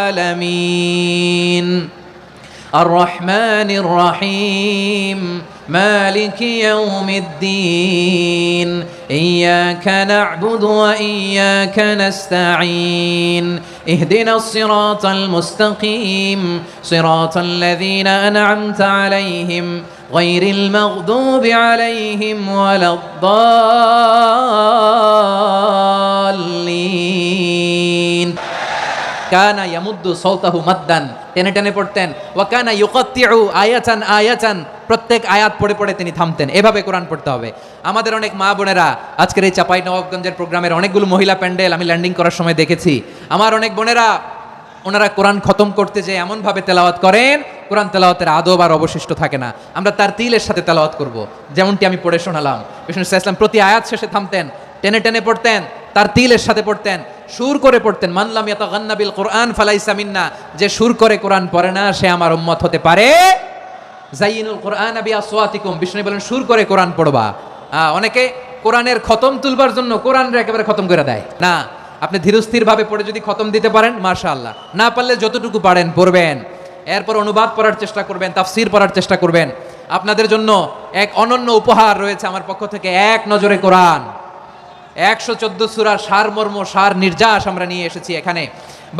[SPEAKER 1] আলামিন আর রহমানির রহিম মালিকি ইয়াউমিদ্দিন ইয়্যাকা না'বুদু ওয়া ইয়্যাকা নাস্তাঈন ইহদিনাস সিরাতাল মুস্তাকিম সিরাতাল লাযীনা আন'আমতা আলাইহিম গায়রিল মাগদুবি আলাইহিম ওয়ালাদ-দাল্লিন। কানা ইয়ামুদ্দু সাওতাহু মাদ্দান, টেনে টেনে পড়তেন। ওয়া কানা ইউকাত্তিউ আয়াতান আয়াতান, প্রত্যেক আয়াত পড়ে পড়ে তিনি থামতেন। এভাবে কোরআন পড়তে হবে। আমাদের অনেক মা বোনেরা আজকের এই চাঁপাইনবাবগঞ্জের প্রোগ্রামের অনেকগুলো মহিলা প্যান্ডেল আমি ল্যান্ডিং করার সময় দেখেছি। আমার অনেক বোনেরা ওনারা কোরআন খতম করতে যে এমনভাবে তেলাওয়াত করেন, কোরআন তেলাওয়াতের আদব আর অবশিষ্ট থাকে না। আমরা তার তিলের সাথে তেলাওয়াত করব, যেমনটি আমি পড়ে শোনালাম। বিষ্ণু ইসলাম প্রতি আয়াত শেষে থামতেন, টেনে টেনে পড়তেন, তার তিলের সাথে পড়তেন, সুর করে পড়তেন। মানলাম ইয়াতাগান্না বিল কোরআন ফালাইসা মিন্না, যে সুর করে কোরআন পড়ে না সে আমার উম্মত হতে পারে। জাইয়িনুল কোরআন বিআসওয়াতিকুম, বিষ্ণু বলেন সুর করে কোরআন পড়বা। অনেকে কোরআনের খতম তুলবার জন্য কোরআনরে একেবারে খতম করে দেয় না। আপনি ধীরস্থির ভাবে পড়ে যদি খতম দিতে পারেন মাশাআল্লাহ, না পারলে যতটুকু পারেন পড়বেন। এরপর অনুবাদ পড়ার চেষ্টা করবেন, তাফসীর পড়ার চেষ্টা করবেন। আপনাদের জন্য এক অনন্য উপহার রয়েছে আমার পক্ষ থেকে, এক নজরে কোরআন। 114 সূরার সারমর্ম, সার নির্যাস আমরা নিয়ে এসেছি এখানে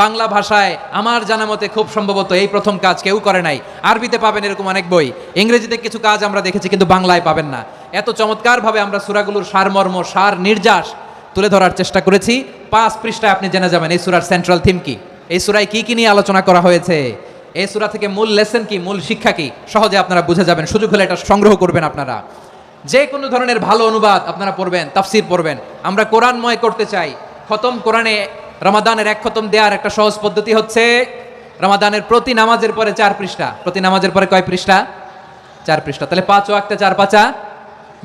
[SPEAKER 1] বাংলা ভাষায়। আমার জানা মতে খুব সম্ভবত এই প্রথম কাজ, কেউ করে নাই। আরবিতে পাবেন এরকম অনেক বই, ইংরেজিতে কিছু কাজ আমরা দেখেছি, কিন্তু বাংলায় পাবেন না। এত চমৎকারভাবে আমরা সূরাগুলোর সারমর্ম, সার নির্যাস তুলে ধরার চেষ্টা করেছি। 5 পৃষ্ঠায় আপনি জেনে যাবেন এই সূরার সেন্ট্রাল থিম কি, এই সূরায় কি কি নিয়ে আলোচনা করা হয়েছে, এই সূরা থেকে মূল লেসন কি, মূল শিক্ষা কি, সহজে আপনারা বুঝে যাবেন। সুযোগ হলে এটা সংগ্রহ করবেন আপনারা। যে কোনো ধরনের ভালো অনুবাদ আপনারা পড়বেন, তাফসীর পড়বেন। আমরা কোরআনময় করতে চাই। খতম কোরআনে রমাদানের 1 খতম দেওয়ার একটা সহজ পদ্ধতি হচ্ছে, রমাদানের প্রতি নামাজের পরে 4 পৃষ্ঠা। প্রতি নামাজের পরে কয় পৃষ্ঠা? 4 পৃষ্ঠা। তাহলে 5 ওয়াক্তে 4 পাঁচা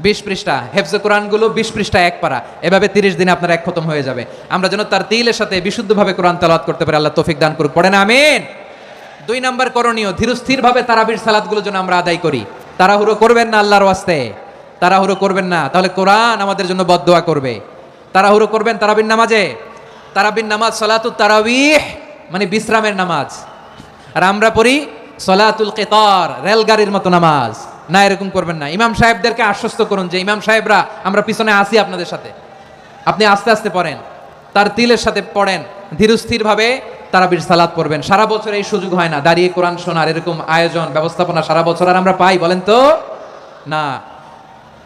[SPEAKER 1] 20 পৃষ্ঠা। হেফজে কোরআনগুলো 20 পৃষ্ঠা 1 পারা। এভাবে 30 দিনে আপনার 1 খতম হয়ে যাবে। আমরা যেন তার তিলের সাথে বিশুদ্ধভাবে কোরআন তেলাওয়াত করতে পারি, আল্লাহ তৌফিক দান করুক। পড়েন আমিন। 2 নম্বর করণীয়, ধীরস্থিরভাবে তারাবির সালাতগুলো যেন আমরা আদায় করি। তাড়াহুড়ো করবেন না আল্লাহর ওয়াস্তে, তাড়াহুড়ো করবেন না, তাহলে কোরআন আমাদের জন্য বদদোয়া করবে। তাড়াহুড়ো করবেন তারাবির নামাজে। তারাবির নামাজ সালাতুত তারাবিহ মানে বিশ্রামের নামাজ, আর আমরা পড়ি সালাতুল কিতার, রেলগাড়ির মতো নামাজ। না, এরকম করবেন না। ইমাম সাহেবদেরকে আশ্বস্ত করুন যে ইমাম সাহেবরা আমরা পিছনে আসি আপনাদের সাথে, আপনি আস্তে আস্তে পড়েন, তার তিলের সাথে পড়েন, ধীরস্থির ভাবে তারাবির সালাত পড়বেন। সারা বছর এই সুযোগ হয় না দাঁড়িয়ে কোরআন শোনার, এরকম আয়োজন ব্যবস্থাপনা সারা বছর আর আমরা পাই বলেন তো না।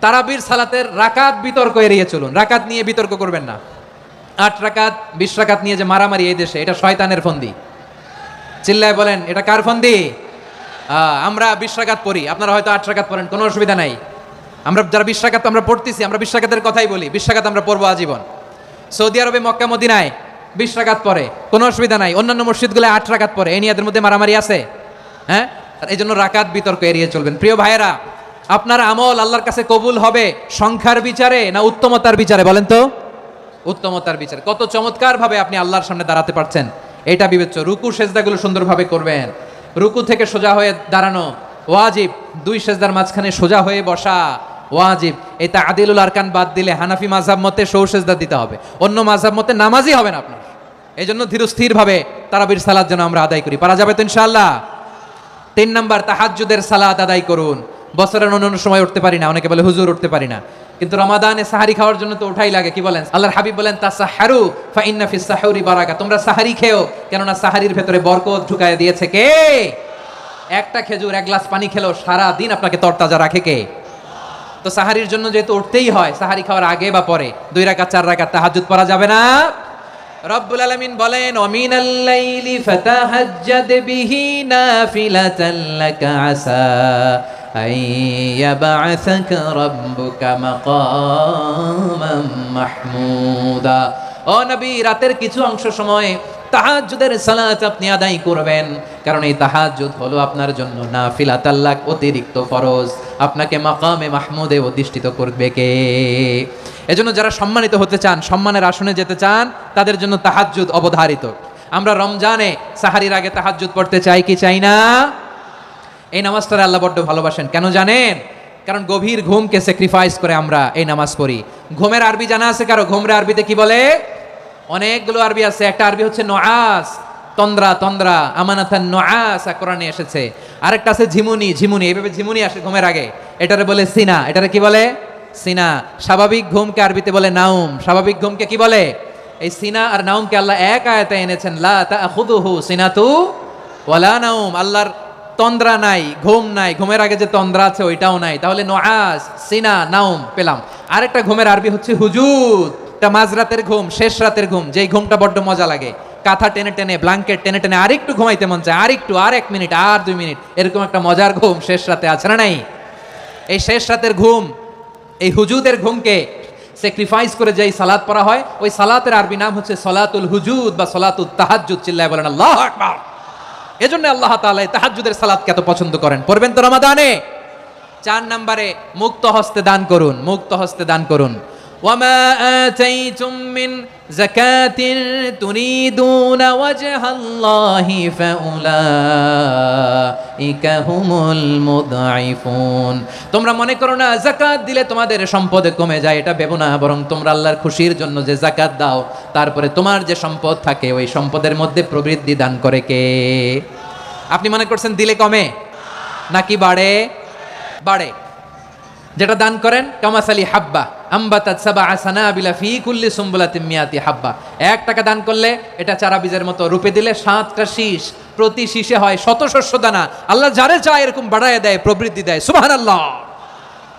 [SPEAKER 1] তারাবির সালাতের রাকাত বিতর্ক এড়িয়ে চলুন, রাকাত নিয়ে বিতর্ক করবেন না। 8 রাকাত 20 রাকাত নিয়ে যে মারামারি এই দেশে, এটা শয়তানের ফন্দি। চিল্লায় বলেন এটা কার ফন্দি? আমরা 20 রাকাত পড়ি, আপনারা হয়তো 8 রাকাত পড়েন, কোনো অসুবিধা নাই। আমরা যারা 20 রাকাত আমরা পড়তেছি, আমরা 20 রাকাতের কথাই বলি, 20 রাকাত আমরা পড়বো আজীবন। সৌদি আরবে মক্কা মদিনায় 20 রাকাত পড়ে, কোনো অসুবিধা নাই। অন্যান্য মসজিদগুলো 8 রাকাত পড়ে, এই নিয়ে এদের মধ্যে মারামারি আছে? হ্যাঁ, এই জন্য রাকাত বিতর্ক এড়িয়ে চলবেন। প্রিয় ভাইয়েরা, আপনার আমল আল্লাহর কাছে কবুল হবে সংখ্যার বিচারে না উত্তমতার বিচারে বলেন তো? উত্তমতার বিচার। কত চমৎকার ভাবে আপনি আল্লাহর সামনে দাঁড়াতে পারছেন এটা বিবেচ্য। রুকু সেজদাগুলো সুন্দরভাবে করবেন, রুকু থেকে সোজা হয়ে দাঁড়ানো ওয়াজিব, দুই সেজদার মাঝখানে সোজা হয়ে বসা ওয়াজিব। এই তা'দিলুল আরকান বাদ দিলে হানাফি মাযহাব মতে সৌ সেজদা দিতে হবে, অন্য মাযহাব মতে নামাজই হবে না আপনার। এই জন্য ধীরস্থির ভাবে তারাবির সালাত যেন আমরা আদায় করি, পারা যাবে তো ইনশাআল্লাহ। 3 নাম্বার, তাহাজ্জুদের সালাত আদায় করুন। বছরের অন্য সময় উঠতে পারি না, অনেকে বলে হুজুর উঠতে পারি না, কিন্তু রমাদানে সাহারি খাওয়ার জন্য তো ওঠাই লাগে। কি বলেন? আল্লাহর হাবিব বলেন তাসাহহারু ফা ইন্না ফিস সাহুরি বারাকা, তোমরা সাহারি খেও, কেননা সাহারির ভেতরে বরকত ঢুকায় দিয়েছে কে? একটা খেজুর, এক গ্লাস পানি খেলেও সারা দিন আপনাকে তরতাজা রাখে কে? তো সাহারির জন্য যেহেতু উঠতেই হয়, সাহারি খাওয়ার আগে বা পরে 2 রাকাত 4 রাকাত তাহাজ্জুদ পড়া যাবে না? রব্বুল আলামিন বলেন ওয়ামিনাল লাইলি ফাতাহাজ্জাদ বিহি নাফিলাতান লাকা আসা আইয়াবআসাকা রাব্বুকা মাকামান মাহমুদা। ও নবী, রাতের কিছু অংশ সময় তাহাজ্জুদের সালাত আপনি আদায় করবেন, কারণ এই তাহাজ্জুদ হলো আপনার জন্য নাফিলাতাল লাক, অতিরিক্ত ফরজ। আপনাকে মাকামে মাহমুদে অধিষ্ঠিত করবে কে? এজন্য যারা সম্মানিত হতে চান, সম্মানের আসনে যেতে চান, তাদের জন্য তাহাজ্জুদ অবধারিত। আমরা রমজানে সাহারির আগে তাহাজ্জুদ পড়তে চাই কি চাই না? এই নামাজটা আল্লাহ বড্ড ভালোবাসেন। কেন জানেন? কারণ গভীর ঘুমকে স্যাক্রিফাইস করে আমরা এই নামাজ পড়ি। ঘুমের আরবি জানা আছে কারো? ঘুমের আরবিতে কি বলে? অনেকগুলো আরবি আছে। একটা আরবি হচ্ছে নুআস, তন্দ্রা, তন্দ্রা, আমানাতান নুআস কোরআনে এসেছে। আরেকটা আছে ঝিমুনি, ঝিমুনি, এইভাবে ঝিমুনি আসে ঘুমের আগে, এটারে বলে সিনা। এটারে কি বলে? সিনা। স্বাভাবিক ঘুমকে আরবিতে বলে নাউম। স্বাভাবিক ঘুমকে কি বলে? এই সিনা আর নাউমকে আল্লাহ এক আয়াতে এনেছেন, লা তাখুযুহু সিনাতু ওয়ালা নাউম। আল্লাহর তন্দ্রা নাই, ঘুম নাই, ঘুমের আগে যে তন্দ্রা আছে ওইটাও নাই। তাহলে নুআস, সিনা, নাউম পেলাম। আরেকটা ঘুমের আরবি হচ্ছে হুজুদ। এটা মাঝরাতের ঘুম, শেষ রাতের ঘুম, যেই ঘুমটা বড্ড মজা লাগে। কাঁথা টেনে টেনে, ব্ল্যাঙ্কেট টেনে টেনে আরেকটু ঘুমাইতে মন চায়, আরেকটু, আর 1 মিনিট, আর 2 মিনিট, এরকম একটা মজার ঘুম শেষ রাতে আছে না নাই? এই শেষ রাতের ঘুম, এই হুজুদের ঘুমকে স্যাক্রিফাইস করে যেই সালাত পড়া হয়, ওই সালাতের আরবি নাম হচ্ছে সলাতুল হুজুদ বা সলাতুত তাহাজ্জুদ। চিল্লায় বলেন আল্লাহু আকবার। এজন্য আল্লাহ তাআলা এই তাহাজ্জুদের সালাতকে এত পছন্দ করেন। পড়বেন তো রমাদানে। 4 নম্বরে, মুক্ত হস্তে দান করুন, মুক্ত হস্তে দান করুন। ওয়ামা আতাইতুম মিন যাকাতিন তুরিদুনা ওয়াজহাল্লাহি ফাউলাইকা হুমুল মুদঈফুন। তোমরা মনে করো না যাকাত দিলে তোমাদের সম্পদ কমে যায়, এটা ভেবো না, বরং তোমরা আল্লাহর খুশির জন্য যে যাকাত দাও, তারপরে তোমার যে সম্পদ থাকে ওই সম্পদের মধ্যে প্রবৃদ্ধি দান করে কে? আপনি মনে করছেন দিলে কমে নাকি বাড়ে? বাড়ে। যেটা দান করেন কামাসালি হাব্বা আম্বাতাত সাবআ সানাবিলা ফি কুল্লি সুমবুলাতিন মিয়াতি হাব্বা। 1 টাকা দান করলে এটা চারা বীজের মতো, রূপে দিলে 7টা শীষ, প্রতি শীষে হয় 100 শস্য দানা। আল্লাহ যারে চায় এরকম বাড়ায় দেয়, প্রবৃদ্ধি দেয়। সুবহানাল্লাহ।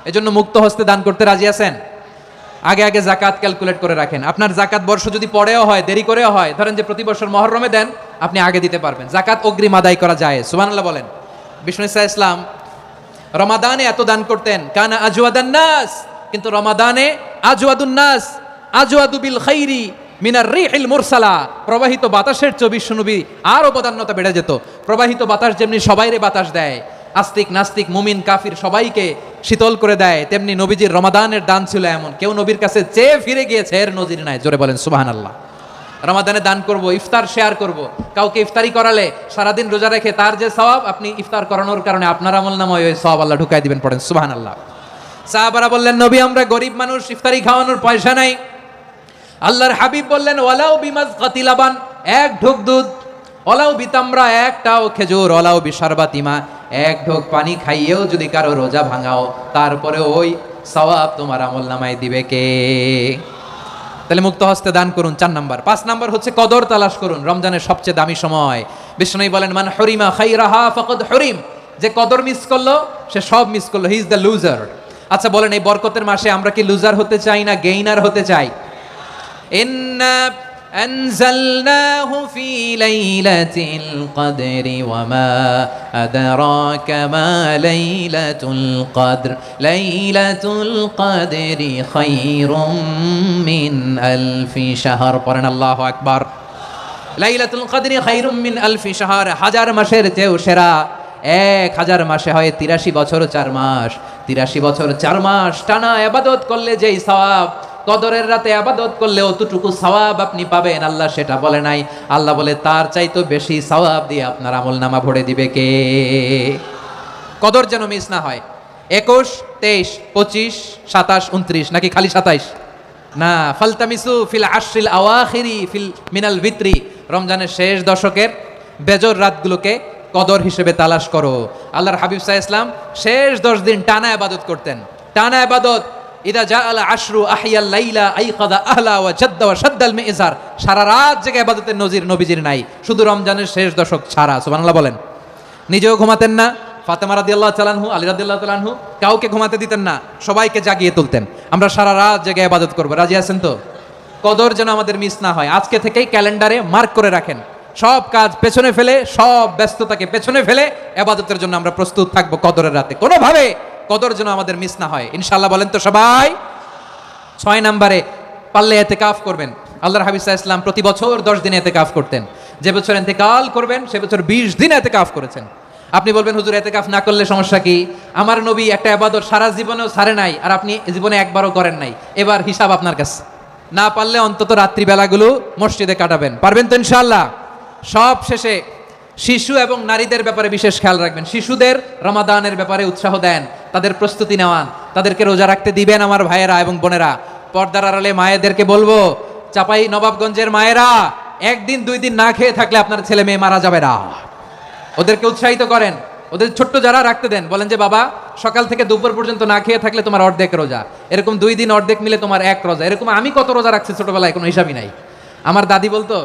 [SPEAKER 1] এজন্য মুক্ত হস্তে দান করতে রাজি আছেন? আগে আগে যাকাত ক্যালকুলেট করে রাখেন। আপনার যাকাত বর্ষ যদি পরেও হয়, দেরি করেও হয়, ধরেন যে প্রতি বছর মুহররমে দেন, আপনি আগে দিতে পারবেন। যাকাত অগ্রিম আদায় করা যায়। সুবহানাল্লাহ বলেন। বিষ্ণু ইসা ইসলাম রমাদানে এত দান করতেন, কানা আজওয়াদান নাস, কিন্তু রমাদানে আজওয়াদুন নাস আজওয়াদু বিল খাইরি মিনার রিহিল মুরসালা। প্রবাহিত বাতাসের 24 নবী আরো বদান্যতা বেড়ে যেত। প্রবাহিত বাতাস যেমনি সবাইরে বাতাস দেয়, আস্তিক নাস্তিক মুমিন কাফির সবাইকে শীতল করে দেয়, তেমনি নবীজির রমাদানের দান ছিল এমন, কেউ নবীর কাছে চেয়ে ফিরে গিয়েছে এর নজির নাই। জোরে বলেন সুবহানাল্লাহ। রমাদানে দান করব, ইফতার শেয়ার করব। কাউকে ইফতারি করালে সারাদিন রোজা রেখে তার যে সওয়াব, আপনি ইফতার করানোর কারণে আপনার আমলনামায় ওই সওয়াব আল্লাহ ঢুকাই দিবেন। পড়েন সুবহানাল্লাহ। সাহাবারা বললেন নবী আমরা গরিব মানুষ, ইফতারি খাওয়ানোর পয়সা নাই। আল্লাহর হাবিব বললেন ওয়ালাউ বিমাজকাতি লাবান, 1 ঢোক দুধ, ওয়ালাউ বিতামরা, 1টাও খেজুর, ওয়ালাউ বিশারবাতিমা, 1 ঢোক পানি খাইয়েও যদি কারো রোজা ভাঙাও, তারপরে ওই সওয়াব তোমার আমলনামায় দিবে কে? তাহলে মুক্ত হস্তে দান করুন 4 নাম্বার। 5 নাম্বার হচ্ছে কদর তালাশ করুন। রমজানের সবচেয়ে দামি সময়। বিষ্ণু বলেন মান হুরিমা খাইরাহা ফাকাদ হুরিম, যে কদর মিস করলো সে সব মিস করলো, হি ইজ দ্য লুজার। আচ্ছা বলেন, এই বরকতের মাসে আমরা কি লুজার হতে চাই না গেইনার হতে চাই? ইন্না আনজালনাহু ফি লাইলাতিল কদরি ওয়া মা আদরাকা মা লাইলাতুল কদর লাইলাতুল কদরি খায়রুম মিন আলফি শাহর। পড়েন আল্লাহু আকবার। লাইলাতুল কদরি খায়রুম মিন আলফি শাহর, 1000 মাসের চেয়েও সেরা। 1000 মাসে হয় 83 বছর 4 মাস। 83 বছর 4 মাস টানা ইবাদত করলে যেই সওয়াব, কদরের রাতে ইবাদত করলে অতটুকু সওয়াব আপনি পাবেন, আল্লাহ সেটা বলে নাই। আল্লাহ বলে তার চাইতে বেশি সওয়াব দিয়ে আপনার আমলনামা ভরে দিবে কে? কদর যেন মিস না হয়। 21, 23, 25, 27, 29 নাকি খালি 27? না, ফালতামিসু ফিল আশরিল আওয়াখিরি ফিল মিনাল ভিতরি, রমজানের শেষ দশকের বেজর রাতগুলোকে কদর হিসেবে তালাশ করো। আল্লাহর হাবিব সাল্লাল্লাহু আলাইহি ওয়াসাল্লাম শেষ 10 দিন টানা ইবাদত করতেন, টানা ইবাদত। ইদা জাআল আশরু আহিয়াল লাইলা আইকাদা আহলা ওয়া জাদ্দা ওয়া শাদ্দাল মিজার, সারা রাত জেগে ইবাদতের নজির নবীজির নাই, শুধু রমজানের শেষ দশক ছাড়া। সুবহানাল্লাহ বলেন। নিজেও ঘুমাতেন না, ফাতেমা রাদিয়াল্লাহু তাআলা আনহু, আলী রাদিয়াল্লাহু তাআলা আনহু কাউকে ঘুমাতে দিতেন না, সবাইকে জাগিয়ে তুলতেন। আমরা সারা রাত জেগে ইবাদত করব, রাজি আছেন তো? কদর যেন আমাদের মিস না হয়। আজকে থেকেই ক্যালেন্ডারে মার্ক করে রাখেন, সব কাজ পেছনে ফেলে, সব ব্যস্ততাকে পেছনে ফেলে ইবাদতের জন্য আমরা প্রস্তুত থাকবো কদরের রাতে। কোনোভাবে কদর যেন আমাদের মিস না হয়, ইনশাআল্লাহ। বলেন তো সবাই? 6 নম্বরে পারলে ইতিকাফ করবেন। আল্লাহর হাবিব সাল্লাল্লাহু আলাইহি ওয়াসাল্লাম প্রতি বছর 10 দিন ইতিকাফ করতেন। যে বছর ইন্তেকাল করবেন সে বছর 20 দিন ইতিকাফ করেছেন। আপনি বলবেন হুজুর ইতিকাফ না করলে সমস্যা কি? আমার নবী একটা ইবাদত সারা জীবনেও ছাড়ে নাই, আর আপনি জীবনে একবারও করেন নাই। এবার হিসাব আপনার কাছে। না পারলে অন্তত রাত্রি বেলাগুলো মসজিদে কাটাবেন। পারবেন তো ইনশাআল্লাহ? সব শেষে শিশু এবং নারীদের ব্যাপারে বিশেষ খেয়াল রাখবেন। শিশুদের রমাদানের ব্যাপারে উৎসাহ দেন, তাদের প্রস্তুতি নেওয়ান, তাদেরকে রোজা রাখতে দিবেন। আমার ভাইয়েরা এবং বোনেরা, পর্দার আড়ালে মায়েদেরকে বলবো, চাপাই নবাবগঞ্জের মায়েরা, 1 দিন 2 দিন না খেয়ে থাকলে আপনার ছেলে মেয়ে মারা যাবে না। ওদেরকে উৎসাহিত করেন, ওদের ছোট্ট যারা রাখতে দেন, বলেন যে বাবা সকাল থেকে দুপুর পর্যন্ত না খেয়ে থাকলে তোমার অর্ধেক রোজা, এরকম 2 দিন অর্ধেক মিলে তোমার 1 রোজা। এরকম আমি কত রোজা রাখছি ছোটবেলায় কোনো হিসাবই নাই। আমার দাদি বলতো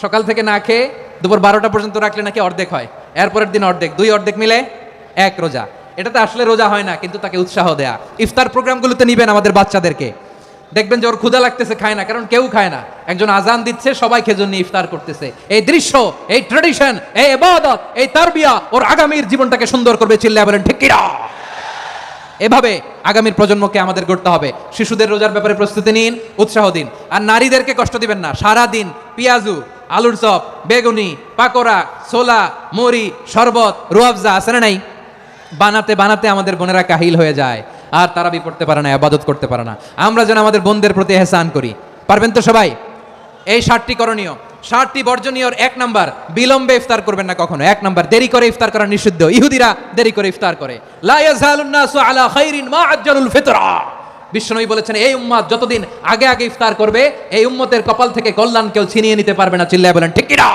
[SPEAKER 1] সকাল থেকে না খেয়ে দুপুর 12টা পর্যন্ত রাখলে নাকি অর্ধেক হয়, এরপরের দিন অর্ধেক, 2 অর্ধেক মিলে 1 রোজা। এটাতে আসলে রোজা হয় না, কিন্তু তাকে উৎসাহ দেয়া। ইফতার প্রোগ্রামগুলোতে নিবেন আমাদের বাচ্চাদেরকে, দেখবেন যে ওর ক্ষুধা লাগতেছে, খায় না, কারণ কেউ খায় না। একজন আজান দিচ্ছে, সবাই খেজুর নিয়ে ইফতার করতেছে। এই দৃশ্য, এই ট্র্যাডিশন, এই ইবাদত, এই তারবিয়া ওর আগামীর জীবনটাকে সুন্দর করবে। চিল্লায়া বলেন ঠিক কিনা? এভাবে আগামীর প্রজন্মকে আমাদের গড়তে হবে। শিশুদের রোজার ব্যাপারে প্রস্তুতি নিন, উৎসাহ দিন। আর নারীদেরকে কষ্ট দিবেন না। সারা দিন পেঁয়াজু, আলুর চপ, বেগুনি, পাকোড়া, ছোলা, মুড়ি, শরবত, রুয়াবজা আছে না নাই, বানাতে বানাতে আমাদের বোনেরা কাহিল হয়ে যায়, আর তারাবি পড়তে পারে না, ইবাদত করতে পারে না। আমরা যেন আমাদের বোনদের প্রতি ইহসান করি। পারবেন তো সবাই? এই 7টি করণীয়, 7টি বর্জনীয়। 1 নাম্বার, বিলম্বে ইফতার করবেন না কখনো। 1 নাম্বার, দেরি করে ইফতার করা নিষিদ্ধ। ইহুদিরা দেরি করে ইফতার করে। লা ইয়াজালুন নাসু আলা খাইরিন মা আজ্জালুল ফিতরা। বিশ্বনবী বলেছেন এই উম্মত যতদিন আগে আগে ইফতার করবে, এই উম্মতের কপাল থেকে কল্যাণ কেউ ছিনিয়ে নিতে পারবে না। চিল্লায়া বলেন ঠিক কিনা?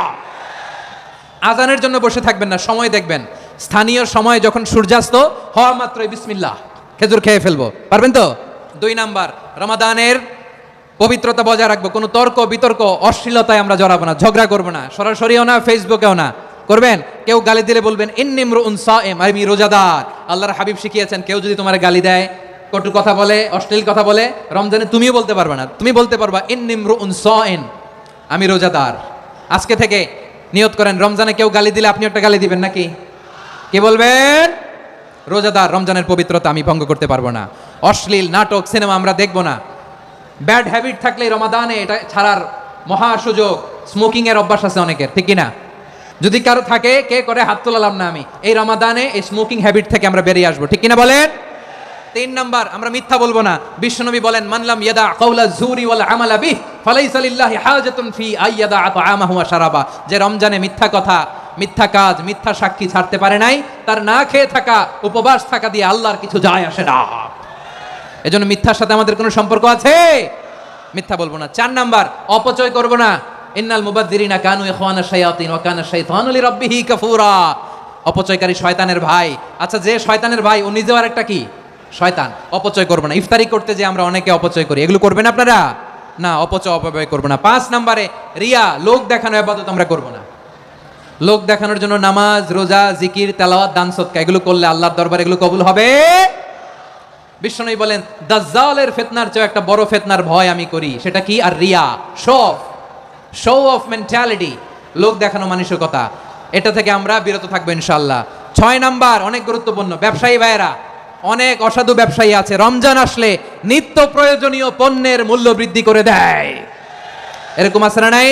[SPEAKER 1] আজানের জন্য বসে থাকবেন না, সময় দেখবেন। স্থানীয় সময় যখন সূর্যাস্ত হওয়া মাত্রই বিসমিল্লাহ, খেজুর খেয়ে ফেলবো। পারবেন তো? 2 নাম্বার, রমাদানের পবিত্রতা বজায় রাখবো। কোনো তর্ক বিতর্ক অশ্লীলতায় আমরা জড়াবো না, ঝগড়া করবো না, সরাসরিও না, ফেসবুকেও না। করবেন কেউ গালি দিলে বলবেন ইন্নী ইমরুউন সাইম, আমি রোজাদার। আল্লাহর হাবিব শিখিয়েছেন কেউ যদি তোমার গালি দেয়, কটু কথা বলে, অশ্লীল কথা বলে, রমজানে তুমিও বলতে পারবে না। তুমি বলতে পারবা ইন্নী ইমরুউন সাইম, আমি রোজাদার। আজকে থেকে নিয়ত করেন, রমজানে কেউ গালি দিলে আপনি একটা গালি দিবেন নাকি? কি বলবেন? রোজাদার, রমজানের পবিত্রতা আমি ভঙ্গ করতে পারবো না। অশ্লীল নাটক, সিনেমা আমরা দেখবো না। ব্যাড হ্যাবিট থাকলে রমাদানে এটা ছাড়ার মহা সুযোগ। স্মোকিং এর অভ্যাস আছে অনেকের, ঠিক কিনা? যদি কারো থাকে, কে করে হাত তোলালাম না আমি। এই রমাদানে এই স্মোকিং হ্যাবিট থেকে আমরা বেরিয়ে আসবো, ঠিক কিনা বলেন? 3 নাম্বার, আমরা মিথ্যা বলবো না। বিশ্বনবী বলেন মানলাম ইয়াদা কাওলা যুরি ওয়াল আমালা বিহ ফালাইসা লিল্লাহি হাজাতুন ফি আইয়াদা আতআমাহু ওয়া শারাবা। যে রমজানে মিথ্যা কথা, মিথ্যা কাজ, মিথ্যা সাক্ষী ছাড়তে পারে নাই, তার না খেয়ে থাকা, উপবাস থাকা দিয়ে আল্লাহর কিছু যায় আসে না। এজন্য মিথ্যার সাথে আমাদের কোনো সম্পর্ক আছে? মিথ্যা বলবো না। 4 নাম্বার, অপচয় করবো না। ইন্নাল মুবাযযিরিনা কানু ইখওয়ানা শায়াতিন ওয়া কানা শাইতানু লিরাব্বিহি কাফুরা। অপচয়কারী শয়তানের ভাই। আচ্ছা, যে শয়তানের ভাই ও নিজেও আরেকটা কি? শয়তান। অপচয় করবো না। ইফতারি করতে যে আমরা অনেকে অপচয় করি, এগুলো করবেন আপনারা না। অপব্যয় করবো না। 5 নাম্বারে, রিয়া, লোক দেখানো ইবাদত আমরা করবো না। লোক দেখানোর জন্য নামাজ, রোজা, জিকির, তেলাওয়াত, দান সদকা এগুলো করলে আল্লাহর দরবারে এগুলো কবুল হবে? বিশ্বনবী বলেন দাজ্জালের ফিতনার চেয়ে একটা বড় ফিতনার ভয় আমি করি, সেটা কি? আর রিয়া, শো অফ মেন্টালিটি, লোক দেখানো মানসিকতা। এটা থেকে আমরা বিরত থাকবো ইনশাআল্লাহ। 6 নাম্বার, অনেক গুরুত্বপূর্ণ। ব্যবসায়ী ভাইয়েরা, অনেক অসাধু ব্যবসায়ী আছে, রমজান আসলে নিত্য প্রয়োজনীয় পণ্যের মূল্য বৃদ্ধি করে দেয়। এরকম আছে না নাই?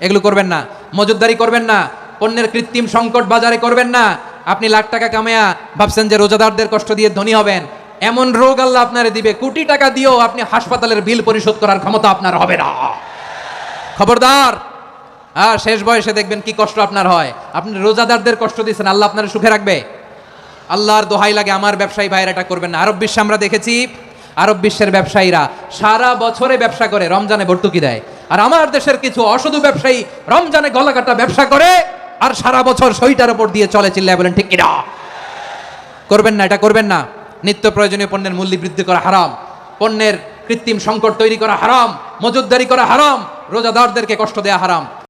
[SPEAKER 1] এগুলো করবেন না। মজুদদারি করবেন না। পণ্যের কৃত্রিম সংকট বাজারে করবেন না। আপনি লাখ টাকা কামায়া ভাবছেন যে রোজাদারদের কষ্ট দিয়ে ধনী হবেন। এমন রোগ আল্লাহ আপনারে দিবে, কোটি টাকা দিয়েও আপনি হাসপাতালের বিল পরিশোধ করার ক্ষমতা আপনার হবে না। খবরদার। শেষ বয়সে দেখবেন কি কষ্ট আপনার হয়। আপনি রোজাদারদের কষ্ট দিচ্ছেন, আল্লাহ আপনার সুখে রাখবে? আল্লাহর দোহাই লাগে আমার ব্যবসায়ী ভাইয়েরা এটা করবেন না। আরব বিশ্বে আমরা দেখেছি, আরব বিশ্বের ব্যবসায়ীরা সারা বছরে ব্যবসা করে, রমজানে ভর্তুকি দেয়। আর আমার দেশের কিছু অসাধু ব্যবসায়ী রমজানে গলাকাটা ব্যবসা করে আর সারা বছর সইটার উপর দিয়ে চলে। চিল্লায় বলেন ঠিক কিনা? করবেন না, এটা করবেন না। নিত্য প্রয়োজনীয় পণ্যের মূল্য বৃদ্ধি করা হারাম, পণ্যের কৃত্রিম সংকট তৈরি করা হারাম, মজুতদারি করা হারাম, রোজাদারদেরকে কষ্ট দেয়া হারাম।